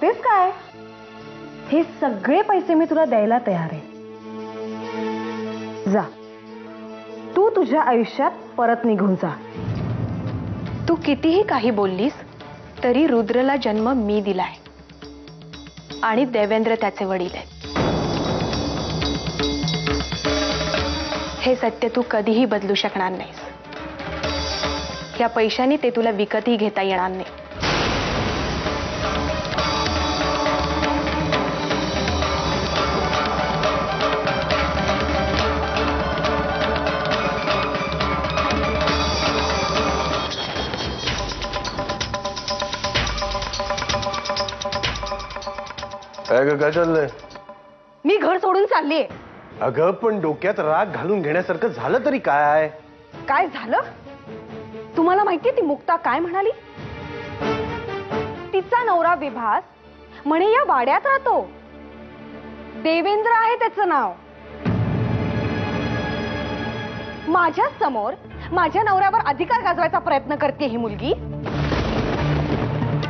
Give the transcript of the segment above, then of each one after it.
बघतेस काय? हे सगळे पैसे मी तुला द्यायला तयार आहे. जा, तू तुझ्या आयुष्यात परत निघून जा. तू कितीही काही बोललीस तरी रुद्रला जन्म मी दिलाय आणि देवेंद्र त्याचे वडील आहेत. हे सत्य तू कधीही बदलू शकणार नाहीस. या पैशाने ते तुला विकतही घेता येणार नाही. काय चाललंय? मी घर सोडून चाललीये. अगं पण डोक्यात राग घालून घेण्यासारखं झालं तरी काय? काय झालं? तुम्हाला माहितीये ती मुक्ता काय म्हणाली? तिचा नवरा विभास म्हणे या वाड्यात राहतो. देवेंद्र आहे त्याचं नाव. माझ्या समोर माझ्या नवऱ्यावर अधिकार गाजवायचा प्रयत्न करते ही मुलगी.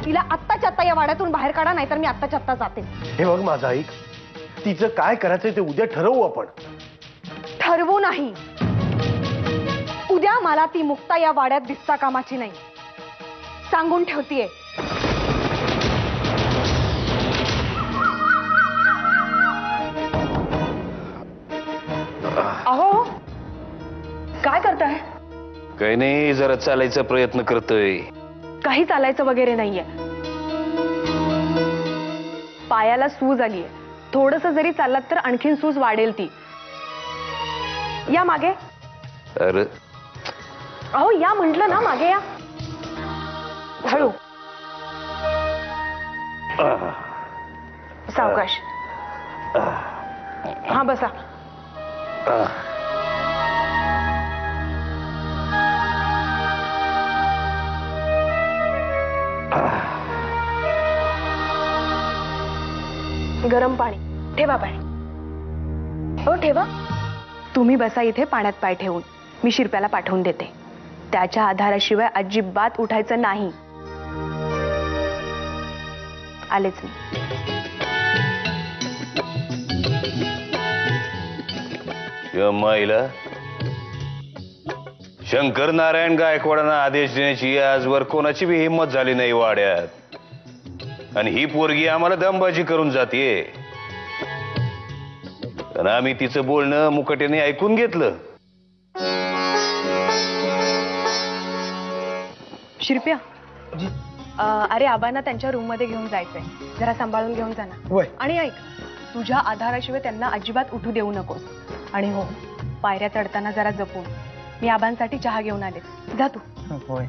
तिला आत्ताच्या आत्ता या वाड्यातून बाहेर काढा, नाहीतर मी आत्ताच्या आत्ता जाते. हे बघ माझं ऐक, तिचं काय करायचंय ते उद्या ठरवू आपण. ठरवू नाही. उद्या मला ती मुक्ता या वाड्यात दिसता कामाची नाही, सांगून ठेवतीये. अहो काय करताय? काही नाही, जरा चालायचा प्रयत्न करतोय. काही चालायचं वगैरे नाहीये. पायाला सूज आलीये. थोडंसं जरी चाललात तर आणखीन सूज वाढेल ती. या मागे. अरे अहो या म्हटलं ना, मागे या. हळू. सावकाश. हा बसा. गरम पाणी ठेवा. पाणी हो ठेवा. तुम्ही बसा इथे पाण्यात पाय ठेवून. मी शिरप्याला पाठवून देते. त्याच्या आधाराशिवाय अजिबात उठायचं नाही. आलेच मी. माईला शंकर नारायण गायकवाडांना आदेश देण्याची आजवर कोणाची बी हिंमत झाली नाही वाड्यात. आणि ही पोरगी आम्हाला दमबाजी करून जाते. आणि आम्ही तिचं बोलणं मुकाट्याने ऐकून घेतलं. शिरप्या, अरे आबांना त्यांच्या रूम मध्ये घेऊन जायचंय. जरा सांभाळून घेऊन जा ना. आणि ऐक, तुझ्या आधाराशिवाय त्यांना अजिबात उठू देऊ नकोस. आणि हो, पायऱ्या चढताना जरा जपून. मी आबांसाठी चहा घेऊन आले. जा तू. होय.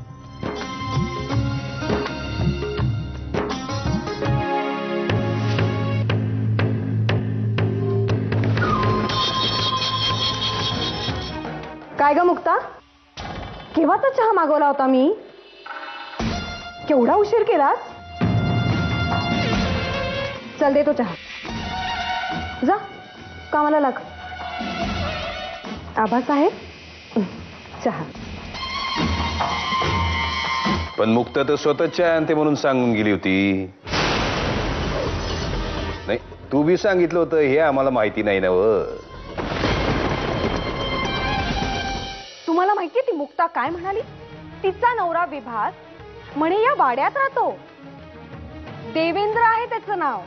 काय ग मुक्ता, केव्हाचा चहा मागवला होता मी? केवढा उशीर केलास? चल दे तो चहा. जा कामाला लाग. आबासाहेब चहा. पण मुक्ता तर स्वतःच्या आणते म्हणून सांगून गेली होती. नाही, तू बी सांगितलं होतं हे आम्हाला माहिती नाही ना. तुम्हाला माहितीये ती मुक्ता काय म्हणाली? तिचा नवरा विभास म्हणे या वाड्यात राहतो. देवेंद्र आहे त्याचं नाव.